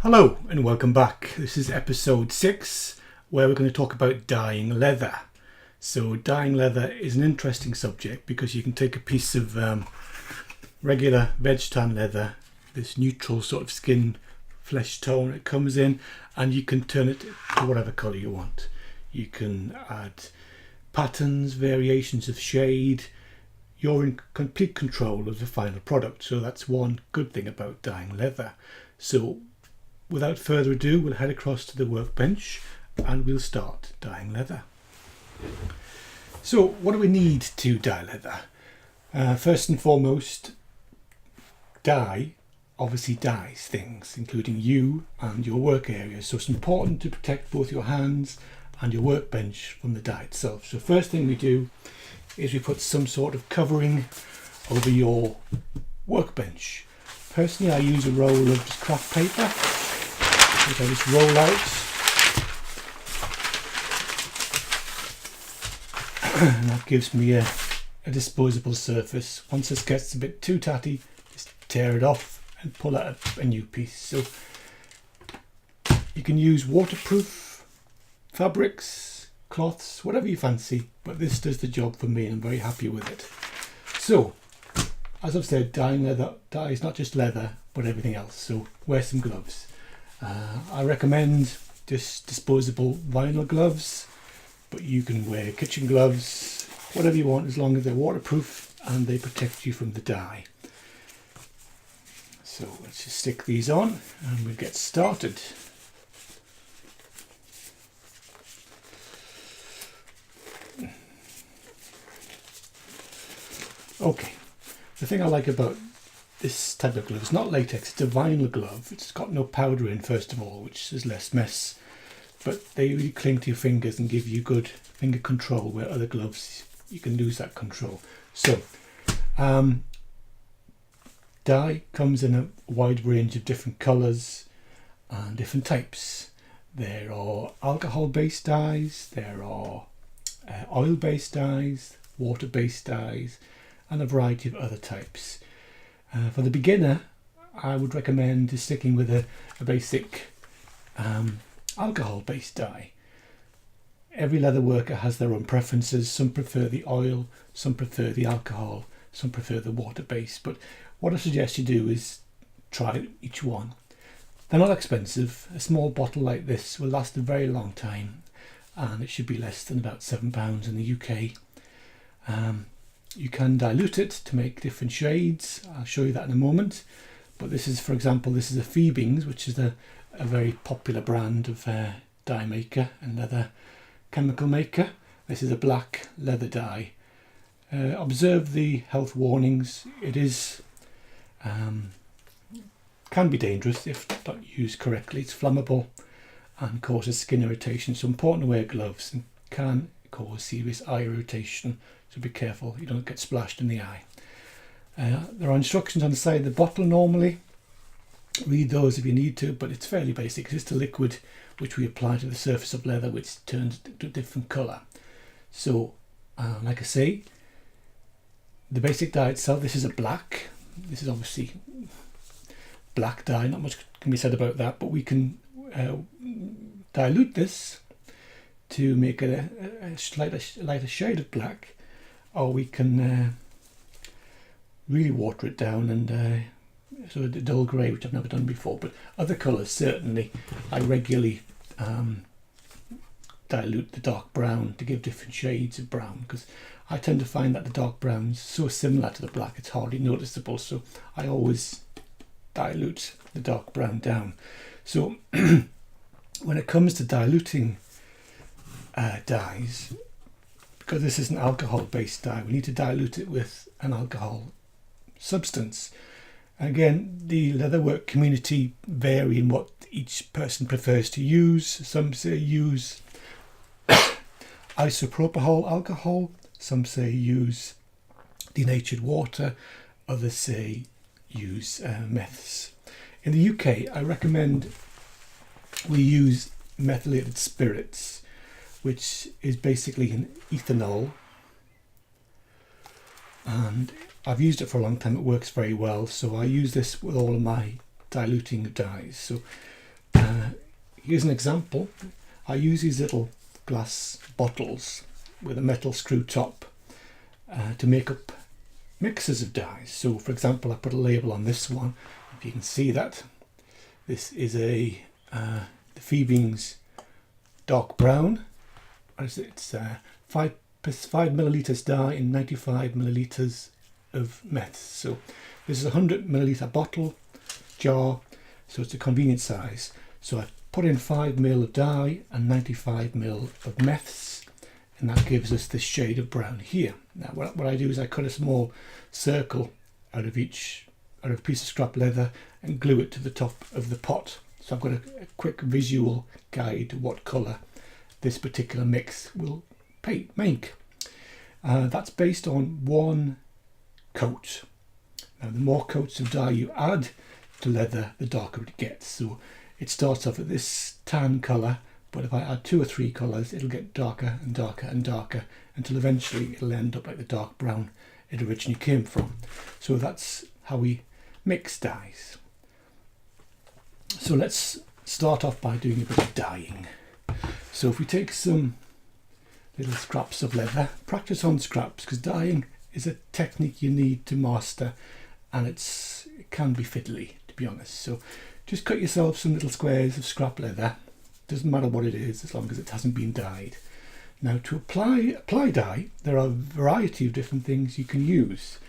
Hello and welcome back. This is episode 6 where we're going to talk about dyeing leather. So dyeing leather is an interesting subject because you can take a piece of regular veg tan leather, this neutral sort of skin flesh tone it comes in, and you can turn it to whatever colour you want. You can add patterns, variations of shade. You're in complete control of the final product, so that's one good thing about dyeing leather. So without further ado, we'll head across to the workbench and we'll start dyeing leather. So what do we need to dye leather? First and foremost, dye obviously dyes things, including you and your work area. So it's important to protect both your hands and your workbench from the dye itself. So first thing we do is we put some sort of covering over your workbench. Personally, I use a roll of just craft paper, which I just roll out, and that gives me a disposable surface. Once this gets a bit too tatty, just tear it off and pull out a new piece. So you can use waterproof fabrics, cloths, whatever you fancy, but this does the job for me and I'm very happy with it. So as I've said, dyeing leather dyes not just leather but everything else, so wear some gloves. I recommend just disposable vinyl gloves, but you can wear kitchen gloves, whatever you want, as long as they're waterproof and they protect you from the dye. So let's just stick these on and we'll get started. Okay, the thing I like about this type of glove, it's not latex, it's a vinyl glove. It's got no powder in, first of all, which is less mess, but they really cling to your fingers and give you good finger control, where other gloves you can lose that control. So dye comes in a wide range of different colours and different types. There are alcohol based dyes, there are oil based dyes, water based dyes, and a variety of other types. For the beginner, I would recommend sticking with a basic alcohol based dye. Every leather worker has their own preferences. Some prefer the oil, some prefer the alcohol, some prefer the water based, but what I suggest you do is try each one. They're not expensive. A small bottle like this will last a very long time and it should be less than about £7 in the UK. You can dilute it to make different shades. I'll show you that in a moment. But this is, for example, this is a 𝐕𝐵𝑖𝑛𝑔's, which is a very popular brand of dye maker and leather chemical maker. This is a black leather dye. Observe the health warnings. It is can be dangerous if not used correctly. It's flammable and causes skin irritation. So important to wear gloves, and can cause serious eye irritation. So be careful you don't get splashed in the eye. There are instructions on the side of the bottle normally. Read those if you need to, but it's fairly basic. It's just a liquid which we apply to the surface of leather, which turns to a different colour. So like I say, the basic dye itself, this is a black. This is obviously black dye, not much can be said about that, but we can dilute this to make it a lighter shade of black, or we can really water it down and so a dull grey, which I've never done before. But other colours, certainly I regularly dilute the dark brown to give different shades of brown, because I tend to find that the dark brown's so similar to the black it's hardly noticeable, so I always dilute the dark brown down. So when it comes to diluting dyes, because this is an alcohol based dye, we need to dilute it with an alcohol substance. Again, the leatherwork community vary in what each person prefers to use. Some say use isopropyl alcohol, some say use denatured water, others say use meths. In the UK, I recommend we use methylated spirits, which is basically an ethanol, and I've used it for a long time. It works very well, so I use this with all of my diluting dyes. So Here's an example. I use these little glass bottles with a metal screw top to make up mixes of dyes. So for example, I put a label on this one, if you can see that. This is a the 𝐕𝐵𝐵𝑛𝑔's dark brown. It's 5 millilitres dye in 95 millilitres of meth. So this is a 100 milliliter bottle jar, so it's a convenient size. So I put in 5 ml of dye and 95 ml of meths, and that gives us this shade of brown here. Now what I do is I cut a small circle out of a piece of scrap leather and glue it to the top of the pot. So I've got a quick visual guide to what colour this particular mix will make. That's based on 1 coat. Now the more coats of dye you add to leather, the darker it gets. So it starts off at this tan colour, but if I add 2 or 3 colours, it'll get darker and darker and darker until eventually it'll end up like the dark brown it originally came from. So that's how we mix dyes. So let's start off by doing a bit of dyeing. So if we take some little scraps of leather, practice on scraps, because dyeing is a technique you need to master, and it can be fiddly, to be honest. So just cut yourself some little squares of scrap leather. Doesn't matter what it is, as long as it hasn't been dyed. Now to apply dye, there are a variety of different things you can use.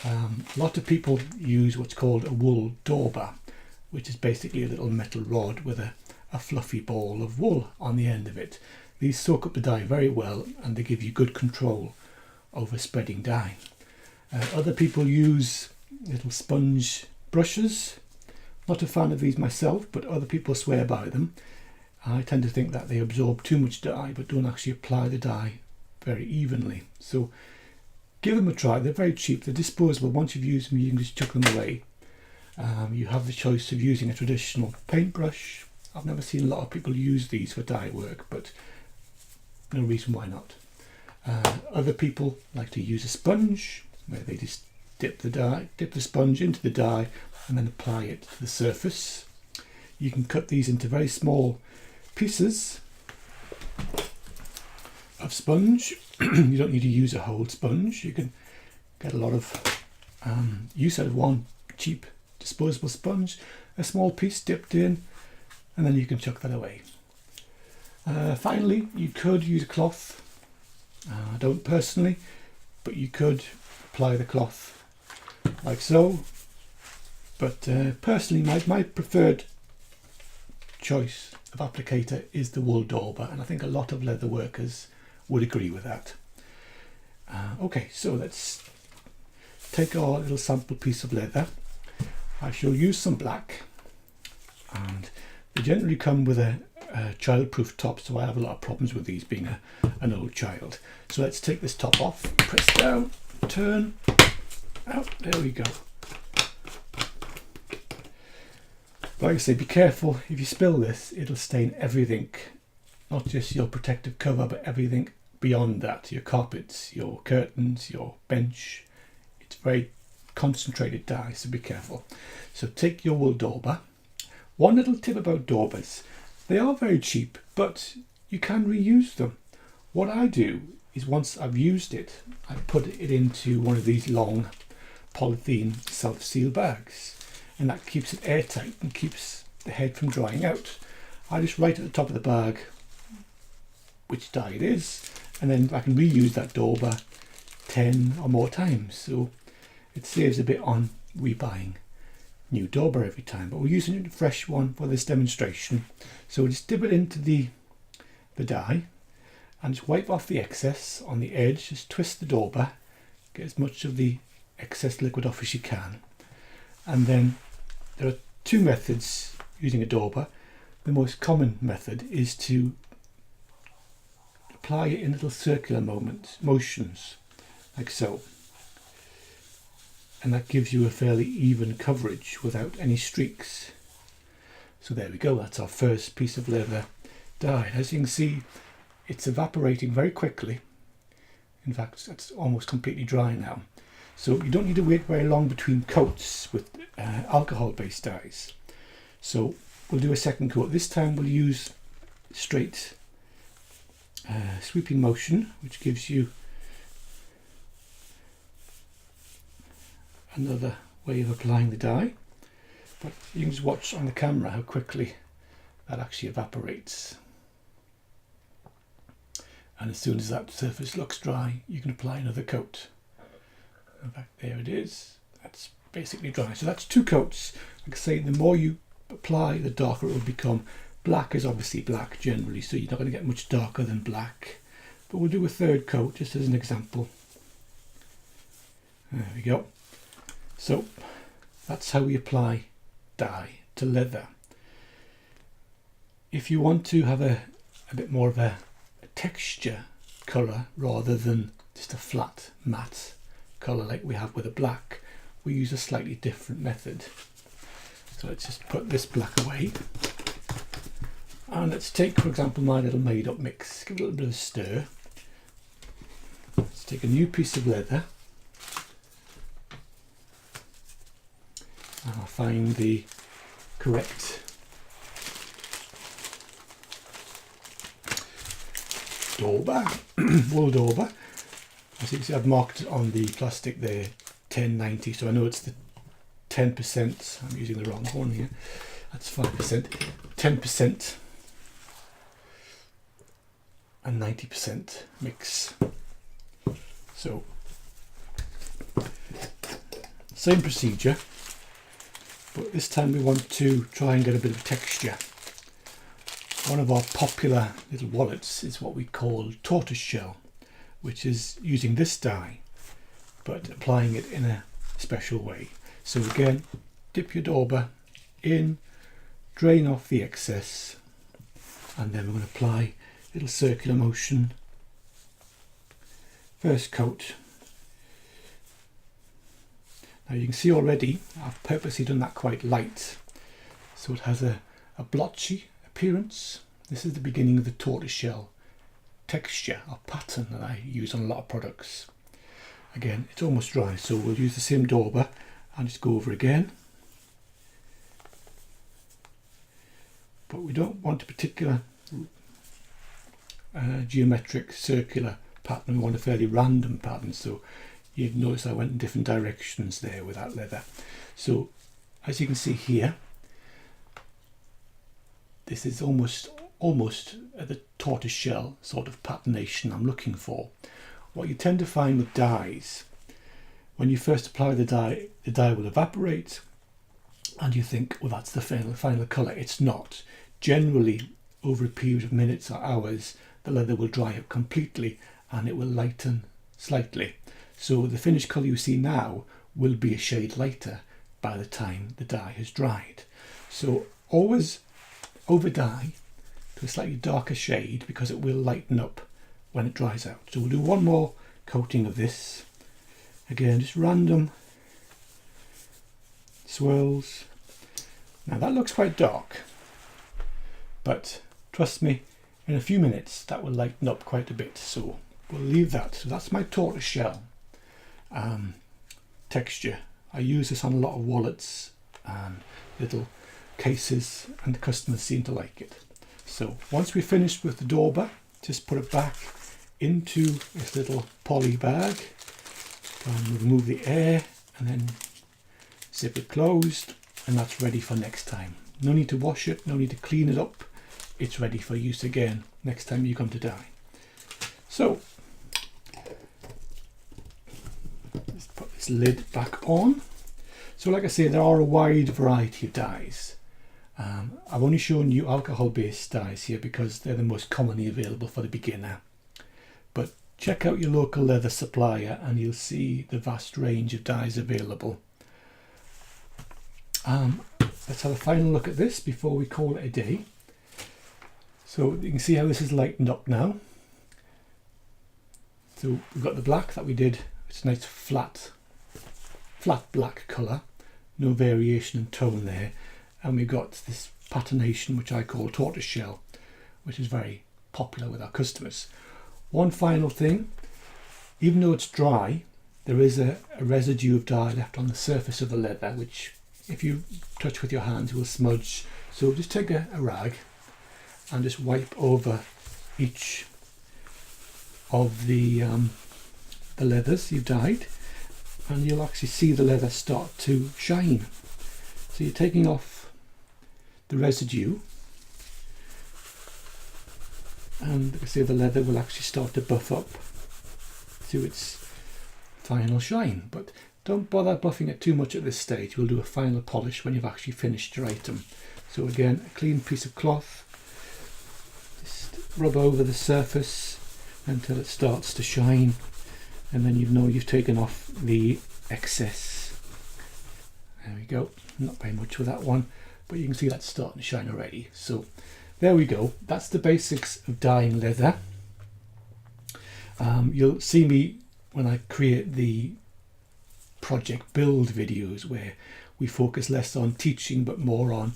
A lot of people use what's called a wool dauber, which is basically a little metal rod with a fluffy ball of wool on the end of it. These soak up the dye very well, and they give you good control over spreading dye. Other people use little sponge brushes. Not a fan of these myself, but other people swear by them. I tend to think that they absorb too much dye but don't actually apply the dye very evenly. So give them a try. They're very cheap, they're disposable. Once you've used them, you can just chuck them away. You have the choice of using a traditional paintbrush. I've never seen a lot of people use these for dye work, but no reason why not. Other people like to use a sponge, where they just dip the sponge into the dye and then apply it to the surface. You can cut these into very small pieces of sponge. You don't need to use a whole sponge. You can get a lot of use out of one cheap disposable sponge, a small piece dipped in, and then you can chuck that away. Finally, you could use a cloth. I don't personally, but you could apply the cloth like so. But personally, my preferred choice of applicator is the wool dauber, and I think a lot of leather workers would agree with that. Okay, so let's take our little sample piece of leather. I shall use some black, and they generally come with a child-proof top, so I have a lot of problems with these being an old child. So let's take this top off, press down, turn, out, there we go. Like I say, be careful, if you spill this, it'll stain everything, not just your protective cover, but everything beyond that, your carpets, your curtains, your bench. It's very concentrated dye, so be careful. So take your wool dauber. One little tip about daubers, they are very cheap, but you can reuse them. What I do is, once I've used it, I put it into one of these long polythene self-seal bags, and that keeps it airtight and keeps the head from drying out. I just write at the top of the bag which dye it is, and then I can reuse that dauber 10 or more times, so it saves a bit on rebuying new dauber every time. But we're using a fresh one for this demonstration, so we'll just dip it into the dye and just wipe off the excess on the edge. Just twist the dauber, get as much of the excess liquid off as you can. And then there are two methods using a dauber. The most common method is to apply it in little circular motions, like so. And that gives you a fairly even coverage without any streaks. So there we go, that's our first piece of leather dyed. As you can see, it's evaporating very quickly. In fact, it's almost completely dry now. So you don't need to wait very long between coats with alcohol-based dyes. So we'll do a second coat. This time we'll use straight sweeping motion, which gives you another way of applying the dye. But you can just watch on the camera how quickly that actually evaporates. And as soon as that surface looks dry, you can apply another coat. In fact, there it is. That's basically dry. So that's 2 coats. Like I say, the more you apply, the darker it will become. Black is obviously black generally, so you're not going to get much darker than black. But we'll do a 3rd coat just as an example. There we go. So that's how we apply dye to leather. If you want to have a bit more of a texture colour rather than just a flat matte colour like we have with a black, we use a slightly different method. So let's just put this black away, and let's take, for example, my little made up mix. Give it a little bit of a stir. Let's take a new piece of leather, and I'll find the correct dauber, wool dauber. As you can see, I've marked on the plastic there 1090, so I know it's the 10%. I'm using the wrong one here. That's 5%, 10% and 90% mix. So same procedure, but this time we want to try and get a bit of texture. One of our popular little wallets is what we call tortoiseshell, which is using this dye but applying it in a special way. So again, dip your dauber in, drain off the excess, and then we're going to apply a little circular motion. First coat. Now you can see already I've purposely done that quite light, so it has a blotchy appearance. This is the beginning of the tortoiseshell texture or pattern that I use on a lot of products. Again, it's almost dry, so we'll use the same dauber and just go over again. But we don't want a particular geometric circular pattern, we want a fairly random pattern. So you've noticed I went in different directions there with that leather. So as you can see here, this is almost the tortoiseshell sort of patternation I'm looking for. What you tend to find with dyes, when you first apply the dye will evaporate and you think, well, that's the final colour. It's not. Generally, over a period of minutes or hours, the leather will dry up completely and it will lighten slightly. So the finished colour you see now will be a shade lighter by the time the dye has dried. So always over dye to a slightly darker shade because it will lighten up when it dries out. So we'll do one more coating of this. Again, just random swirls. Now that looks quite dark, but trust me, in a few minutes that will lighten up quite a bit. So we'll leave that. So that's my tortoiseshell texture. I use this on a lot of wallets and little cases, and the customers seem to like it. So once we're finished with the dauber, just put it back into this little poly bag and remove the air and then zip it closed, and that's ready for next time. No need to wash it, no need to clean it up. It's ready for use again next time you come to dye. So let's put this lid back on. So like I say, there are a wide variety of dyes. I've only shown you alcohol-based dyes here because they're the most commonly available for the beginner. But check out your local leather supplier and you'll see the vast range of dyes available. Let's have a final look at this before we call it a day. So you can see how this is lightened up now. So we've got the black that we did. It's a nice flat black colour, no variation in tone there. And we've got this patternation which I call tortoiseshell, which is very popular with our customers. One final thing, even though it's dry, there is a residue of dye left on the surface of the leather, which if you touch with your hands will smudge So just take a rag and just wipe over each of the leathers you've dyed, and you'll actually see the leather start to shine. So you're taking off the residue, and like I say, the leather will actually start to buff up to its final shine. But don't bother buffing it too much at this stage. We'll do a final polish when you've actually finished your item. So again, a clean piece of cloth, just rub over the surface until it starts to shine, and then you know you've taken off the excess. There we go. Not very much with that one, but you can see that's starting to shine already. So there we go. That's the basics of dyeing leather. You'll see me when I create the project build videos, where we focus less on teaching but more on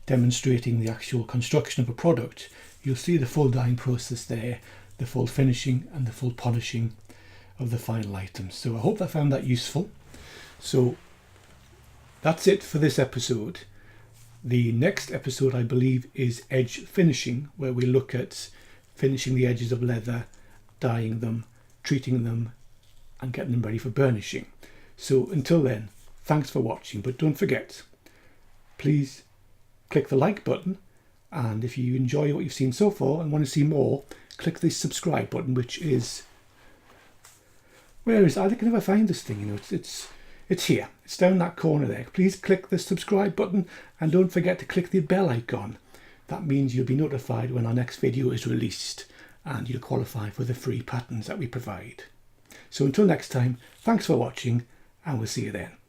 demonstrating the actual construction of a product. You'll see the full dyeing process there, the full finishing and the full polishing of the final items. So I hope I found that useful. So that's it for this episode. The next episode, I believe, is edge finishing, where we look at finishing the edges of leather, dyeing them, treating them, and getting them ready for burnishing. So until then, thanks for watching, but don't forget, please click the like button, and if you enjoy what you've seen so far and want to see more, click the subscribe button, which is, where is it? I can never find this thing, you know, it's here, it's down that corner there. Please click the subscribe button, and don't forget to click the bell icon. That means you'll be notified when our next video is released, and you'll qualify for the free patterns that we provide. So until next time, thanks for watching, and we'll see you then.